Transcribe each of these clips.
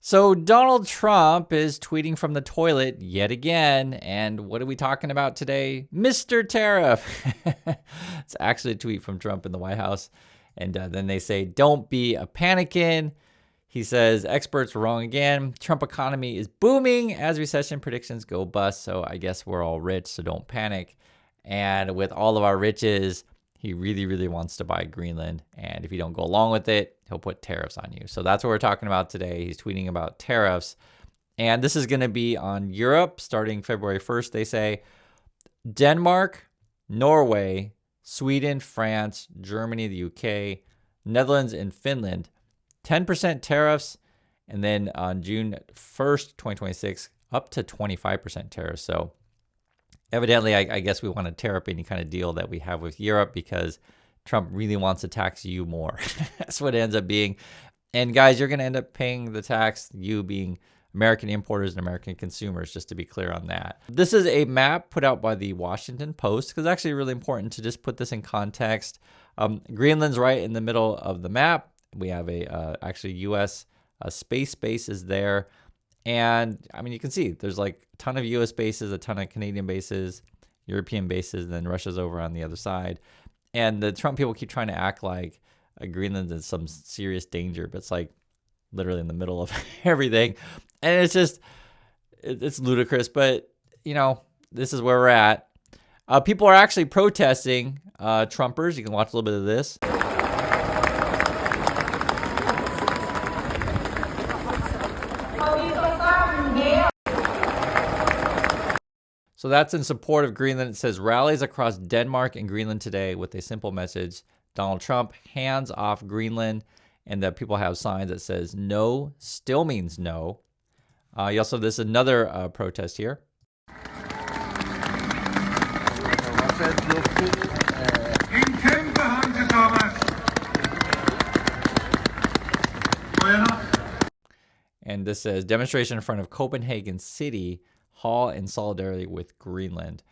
So Donald Trump is tweeting from the toilet yet again. And what are we talking about today? Mr. Tariff. It's actually a tweet from Trump in the White House. And then they say, don't be a panicking. He says, experts were wrong again. Trump economy is booming as recession predictions go bust. So I guess we're all rich, so don't panic. And with all of our riches, he really, really wants to buy Greenland. And if you don't go along with it, he'll put tariffs on you. So that's what we're talking about today. He's tweeting about tariffs. And this is going to be on Europe starting February 1st, they say. Denmark, Norway, Sweden, France, Germany, the UK, Netherlands, and Finland. 10% tariffs. And then on June 1st, 2026, up to 25% tariffs. So evidently, I guess we want to tear up any kind of deal that we have with Europe because Trump really wants to tax you more. That's what it ends up being. And guys, you're going to end up paying the tax, you being American importers and American consumers, just to be clear on that. This is a map put out by the Washington Post because it's actually really important to just put this in context. Greenland's right in the middle of the map. We have actually U.S. Space base is there. And I mean, you can see there's like a ton of U.S. bases, a ton of Canadian bases, European bases, and then Russia's over on the other side. And the Trump people keep trying to act like Greenland's in some serious danger, but it's like literally in the middle of everything. And it's just, it's ludicrous, but you know, this is where we're at. People are actually protesting, Trumpers. You can watch a little bit of this. So that's in support of Greenland. It says rallies across Denmark and Greenland today with a simple message. Donald Trump, hands off Greenland. And the people have signs that says no still means no. You also, this is another protest here. And this says demonstration in front of Copenhagen City Hall in solidarity with Greenland.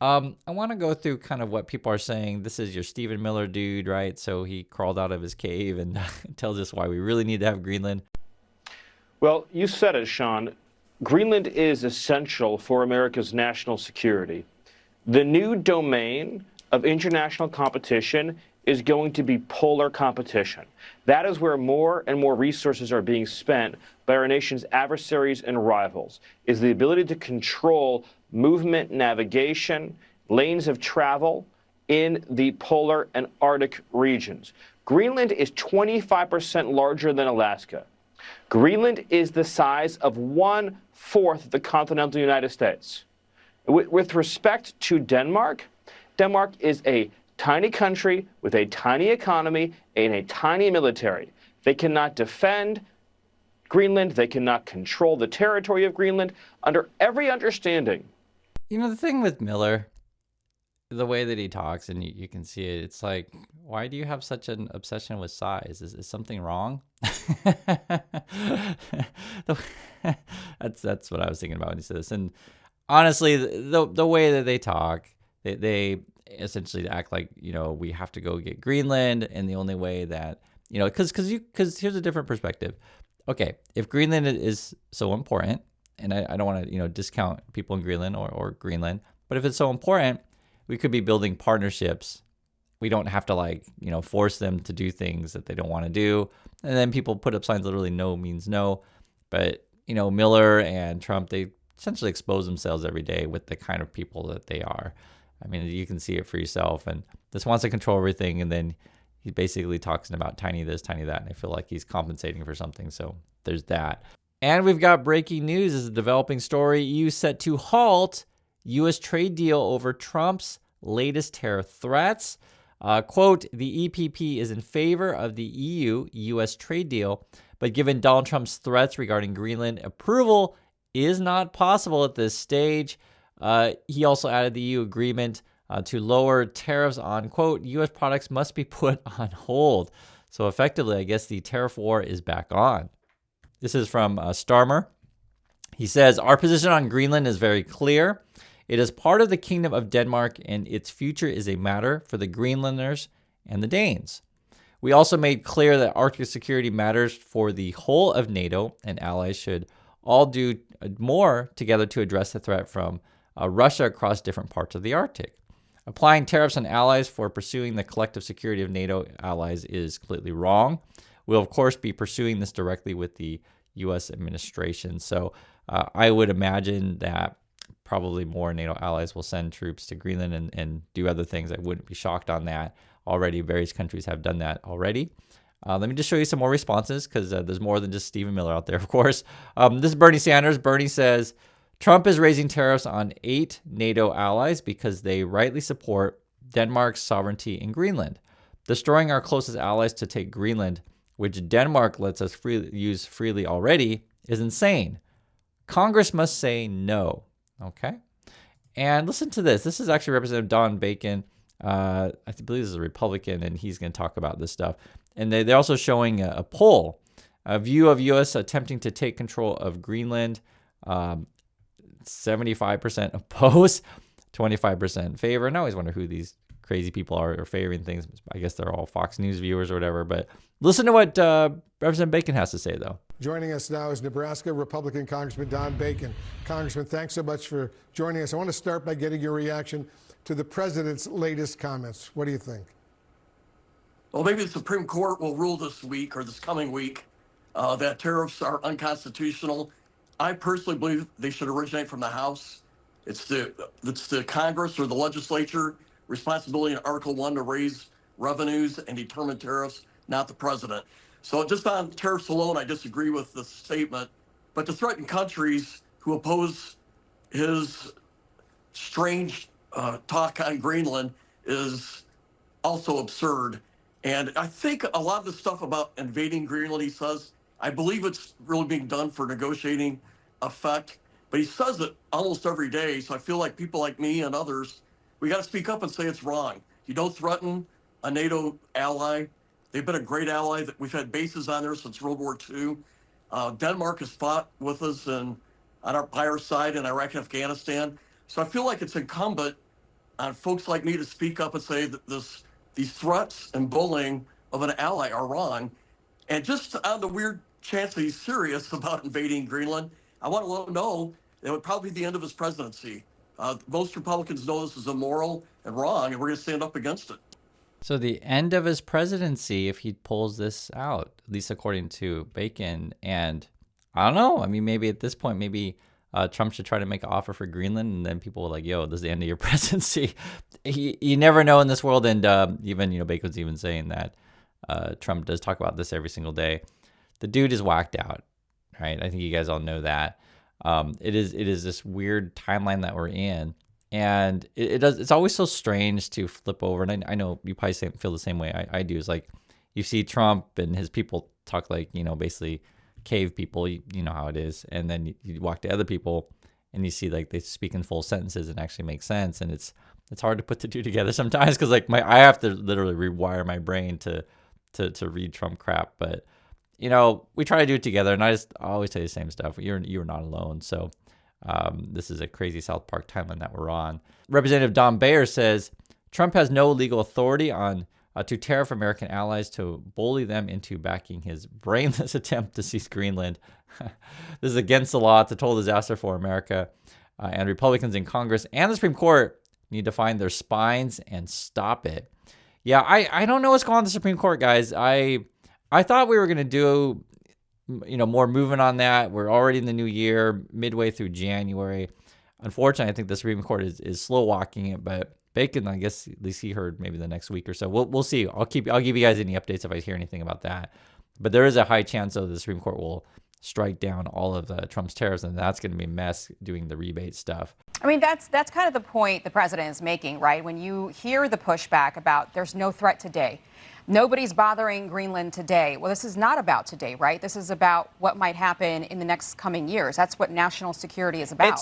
I want to go through kind of what people are saying. This is your Stephen Miller dude, right? So he crawled out of his cave and tells us why we really need to have Greenland. Well, you said it, Sean. Greenland is essential for America's national security. The new domain of international competition is going to be polar competition. That is where more and more resources are being spent by our nation's adversaries and rivals, is the ability to control movement, navigation, lanes of travel in the polar and Arctic regions. Greenland is 25% larger than Alaska. Greenland is the size of 1/4 of the continental United States. With respect to Denmark, Denmark is a tiny country with a tiny economy and a tiny military. They cannot defend Greenland. They cannot control the territory of Greenland under every understanding. You know, the thing with Miller, the way that he talks, and you can see it, it's like, why do you have such an obsession with size? Is something wrong? That's what I was thinking about when he said this. And honestly, the way that they talk, they essentially act like, you know, we have to go get Greenland, and the only way that, you know, because here's a different perspective. Okay, if Greenland is so important, and I don't want to, you know, discount people in Greenland or Greenland, but if it's so important, we could be building partnerships. We don't have to, like, you know, force them to do things that they don't want to do. And then people put up signs literally no means no. But, you know, Miller and Trump, they essentially expose themselves every day with the kind of people that they are. I mean, you can see it for yourself. And this wants to control everything. And then he basically talks about tiny this, tiny that. And I feel like he's compensating for something. So there's that. And we've got breaking news. This is a developing story. EU set to halt U.S. trade deal over Trump's latest tariff threats. Quote, the EPP is in favor of the EU-U.S. trade deal, but given Donald Trump's threats regarding Greenland, approval is not possible at this stage. He also added the EU agreement to lower tariffs on, quote, U.S. products must be put on hold. So effectively, I guess the tariff war is back on. This is from Starmer. He says, our position on Greenland is very clear. It is part of the Kingdom of Denmark, and its future is a matter for the Greenlanders and the Danes. We also made clear that Arctic security matters for the whole of NATO, and allies should all do more together to address the threat from Russia across different parts of the Arctic. Applying tariffs on allies for pursuing the collective security of NATO allies is completely wrong. We'll, of course, be pursuing this directly with the U.S. administration. So I would imagine that probably more NATO allies will send troops to Greenland and do other things. I wouldn't be shocked on that. Already, various countries have done that already. Let me just show you some more responses because there's more than just Stephen Miller out there, of course. This is Bernie Sanders. Bernie says, Trump is raising tariffs on 8 NATO allies because they rightly support Denmark's sovereignty in Greenland. Destroying our closest allies to take Greenland, which Denmark lets us use freely already, is insane. Congress must say no. Okay? And listen to this. This is actually Representative Don Bacon. I believe this is a Republican, and he's going to talk about this stuff. And they're also showing a poll, a view of U.S. attempting to take control of Greenland. 75% oppose, 25% favor. And I always wonder who these crazy people are favoring things. I guess they're all Fox News viewers or whatever. But listen to what Representative Bacon has to say, though. Joining us now is Nebraska Republican Congressman Don Bacon. Congressman, thanks so much for joining us. I want to start by getting your reaction to the president's latest comments. What do you think? Well, maybe the Supreme Court will rule this week or this coming week that tariffs are unconstitutional. I personally believe they should originate from the House. It's the Congress or the legislature responsibility in Article 1 to raise revenues and determine tariffs, not the president. So just on tariffs alone, I disagree with the statement. But to threaten countries who oppose his strange talk on Greenland is also absurd. And I think a lot of the stuff about invading Greenland, he says, I believe it's really being done for negotiating effect, but he says it almost every day. So I feel like people like me and others, we got to speak up and say it's wrong. You don't threaten a NATO ally. They've been a great ally. We've had bases on there since World War II. Denmark has fought with us by our side in Iraq and Afghanistan. So I feel like it's incumbent on folks like me to speak up and say that these threats and bullying of an ally are wrong. And just on the weird chance that he's serious about invading Greenland, I want to let him know that it would probably be the end of his presidency. Most Republicans know this is immoral and wrong, and we're going to stand up against it. So the end of his presidency, if he pulls this out, at least according to Bacon. And I don't know. I mean, maybe at this point, maybe Trump should try to make an offer for Greenland, and then people are like, yo, this is the end of your presidency. You never know in this world. And even, Bacon's even saying that Trump does talk about this every single day. The dude is whacked out, right? I think you guys all know that. It is this weird timeline that we're in. And it's always so strange to flip over. And I know you probably feel the same way I do. It's like you see Trump and his people talk like, basically cave people. You know how it is. And then you walk to other people and you see like they speak in full sentences and actually make sense. And it's hard to put the two together sometimes because like I have to literally rewire my brain to read Trump crap. But, we try to do it together. And I always tell you the same stuff. You're not alone. So this is a crazy South Park timeline that we're on. Representative Don Bayer says Trump has no legal authority to tariff American allies to bully them into backing his brainless attempt to seize Greenland. This is against the law. It's a total disaster for America. And Republicans in Congress and the Supreme Court need to find their spines and stop it. Yeah, I don't know what's going on in the Supreme Court, guys. I thought we were going to do more movement on that. We're already in the new year, midway through January. Unfortunately, I think the Supreme Court is slow walking it, but Bacon, I guess at least he heard maybe the next week or so. We'll see. I'll give you guys any updates if I hear anything about that. But there is a high chance though the Supreme Court will strike down all of Trump's tariffs, and that's going to be a mess doing the rebate stuff. I mean, that's kind of the point the president is making, right? When you hear the pushback about there's no threat today, nobody's bothering Greenland today. Well, this is not about today, right? This is about what might happen in the next coming years. That's what national security is about.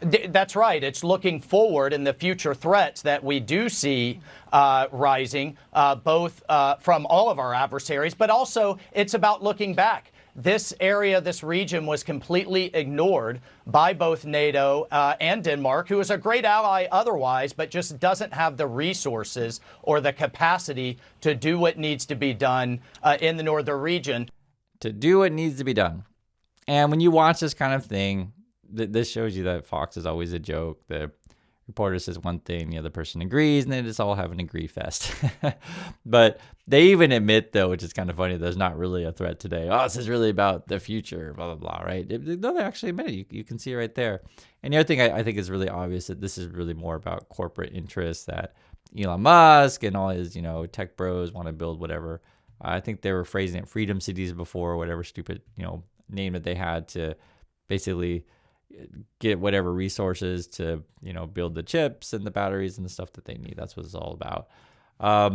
That's right. It's looking forward in the future threats that we do see rising, both from all of our adversaries, but also it's about looking back. this area, this region was completely ignored by both NATO and Denmark, who is a great ally otherwise, but just doesn't have the resources or the capacity to do what needs to be done in the northern region. To do what needs to be done. And when you watch this kind of thing, this shows you that Fox is always a joke. The reporter says one thing, the other person agrees, and they just all have an agree fest. But they even admit, though, which is kind of funny, there's not really a threat today. Oh, this is really about the future, blah, blah, blah, right? No, they actually admit it. You can see it right there. And the other thing I think is really obvious that this is really more about corporate interests, that Elon Musk and all his, tech bros want to build whatever. I think they were phrasing it freedom cities before, whatever stupid, name that they had to basically get whatever resources to, build the chips and the batteries and the stuff that they need. That's what it's all about.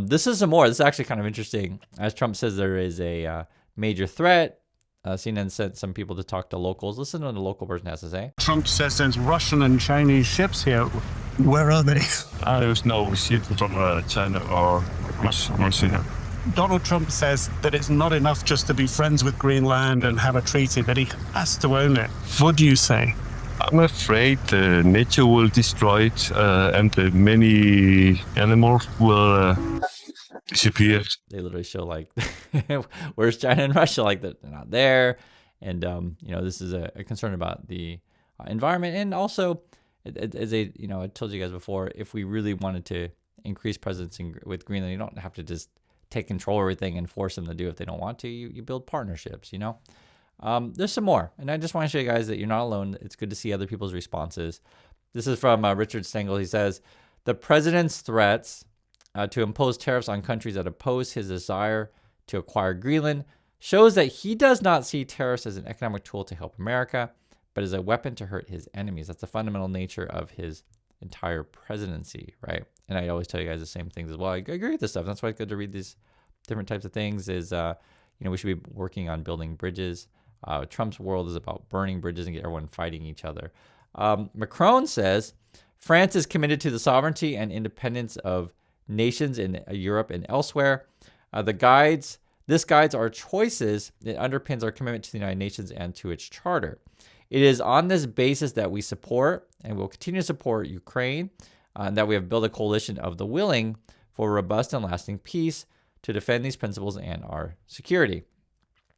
This is some more. This is actually kind of interesting. As Trump says, there is a major threat. CNN sent some people to talk to locals. Listen to what the local person has to say. Trump says there's Russian and Chinese ships here. Where are they? There's no ship from China or Russia. Donald Trump says that it's not enough just to be friends with Greenland and have a treaty, that he has to own it. What do you say? I'm afraid nature will destroy it and many animals will disappear. They literally show where's China and Russia? They're not there. And, this is a concern about the environment. And also, as I told you guys before, if we really wanted to increase presence with Greenland, you don't have to just take control of everything and force them to do it if they don't want to. You build partnerships, There's some more. And I just want to show you guys that you're not alone. It's good to see other people's responses. This is from Richard Stengel. He says, the president's threats to impose tariffs on countries that oppose his desire to acquire Greenland shows that he does not see tariffs as an economic tool to help America, but as a weapon to hurt his enemies. That's the fundamental nature of his entire presidency, right? And I always tell you guys the same things as well. I agree with this stuff. That's why it's good to read these different types of things. We should be working on building bridges. Trump's world is about burning bridges and get everyone fighting each other. Macron says France is committed to the sovereignty and independence of nations in Europe and elsewhere. This guides our choices. It underpins our commitment to the United Nations and to its charter. It is on this basis that we support and will continue to support Ukraine, and that we have built a coalition of the willing for robust and lasting peace to defend these principles and our security.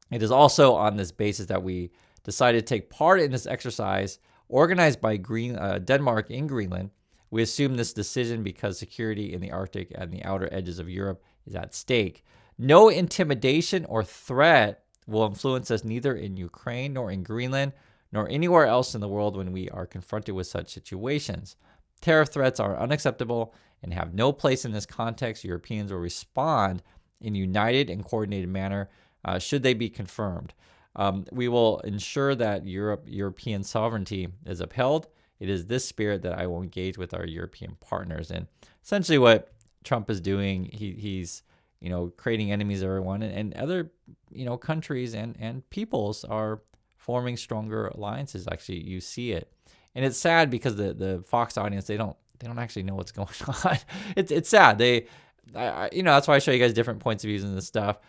It is also on this basis that we decided to take part in this exercise organized by Denmark in Greenland. We assume this decision because security in the Arctic and the outer edges of Europe is at stake. No intimidation or threat will influence us neither in Ukraine nor in Greenland nor anywhere else in the world when we are confronted with such situations. Tariff threats are unacceptable and have no place in this context. Europeans will respond in a united and coordinated manner should they be confirmed. We will ensure that European sovereignty is upheld. It is this spirit that I will engage with our European partners. And essentially what Trump is doing, he's creating enemies of everyone, and other countries and peoples are forming stronger alliances. Actually, you see it. And it's sad because the Fox audience, they don't actually know what's going on. It's sad. That's why I show you guys different points of views in this stuff.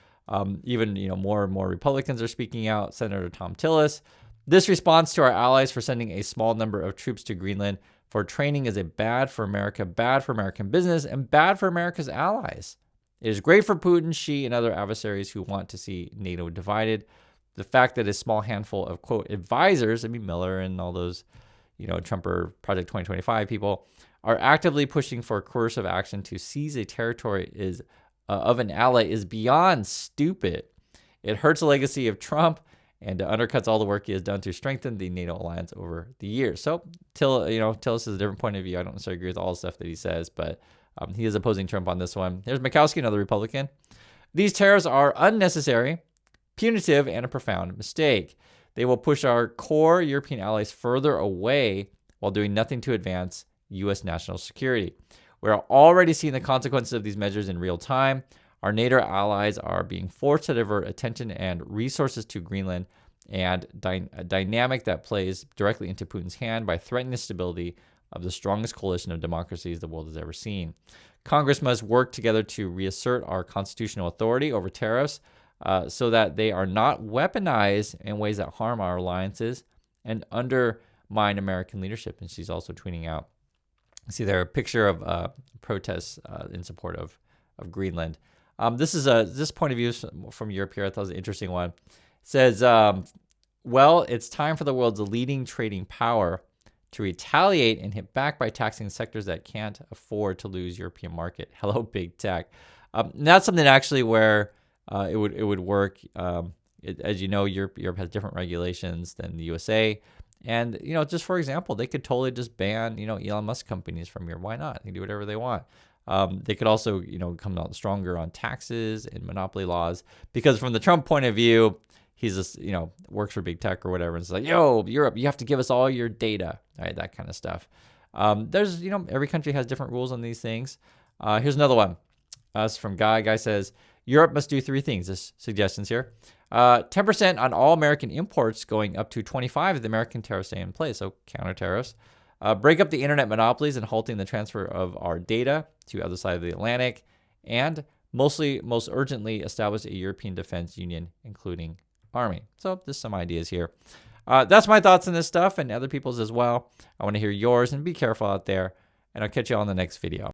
Even more and more Republicans are speaking out. Senator Tom Tillis. This response to our allies for sending a small number of troops to Greenland for training is bad for America, bad for American business, and bad for America's allies. It is great for Putin, Xi, and other adversaries who want to see NATO divided. The fact that a small handful of, quote, advisors, Miller and all those Trumper Project 2025 people, are actively pushing for coercive action to seize a territory of an ally is beyond stupid. It hurts the legacy of Trump and undercuts all the work he has done to strengthen the NATO alliance over the years. So Tillis has a different point of view. I don't necessarily agree with all the stuff that he says, but he is opposing Trump on this one. Here's Murkowski, another Republican. These tariffs are unnecessary, punitive, and a profound mistake. They will push our core European allies further away while doing nothing to advance U.S. national security. We are already seeing the consequences of these measures in real time. Our NATO allies are being forced to divert attention and resources to Greenland, and a dynamic that plays directly into Putin's hand by threatening the stability of the strongest coalition of democracies the world has ever seen. Congress must work together to reassert our constitutional authority over tariffs so that they are not weaponized in ways that harm our alliances and undermine American leadership. And she's also tweeting out, see there a picture of protests in support of Greenland. This point of view from Europe here. I thought it was an interesting one. It says, well, it's time for the world's leading trading power to retaliate and hit back by taxing sectors that can't afford to lose European market. Hello, big tech. That's something actually where it would work. As you know, Europe has different regulations than the USA. And, just for example, they could totally just ban, Elon Musk companies from here. Why not? They can do whatever they want. They could also, come out stronger on taxes and monopoly laws, because from the Trump point of view, he's just, works for big tech or whatever. And it's like, yo, Europe, you have to give us all your data, right? That kind of stuff. There's, every country has different rules on these things. Here's another one. It's from Guy. Guy says, Europe must do 3 things. This suggestions here. 10% on all American imports, going up to 25% if the American tariffs stay in place, so counter tariffs. Break up the internet monopolies and halting the transfer of our data to the other side of the Atlantic. And most urgently, establish a European defense union, including army. So just some ideas here. That's my thoughts on this stuff and other people's as well. I want to hear yours, and be careful out there. And I'll catch you all in the next video.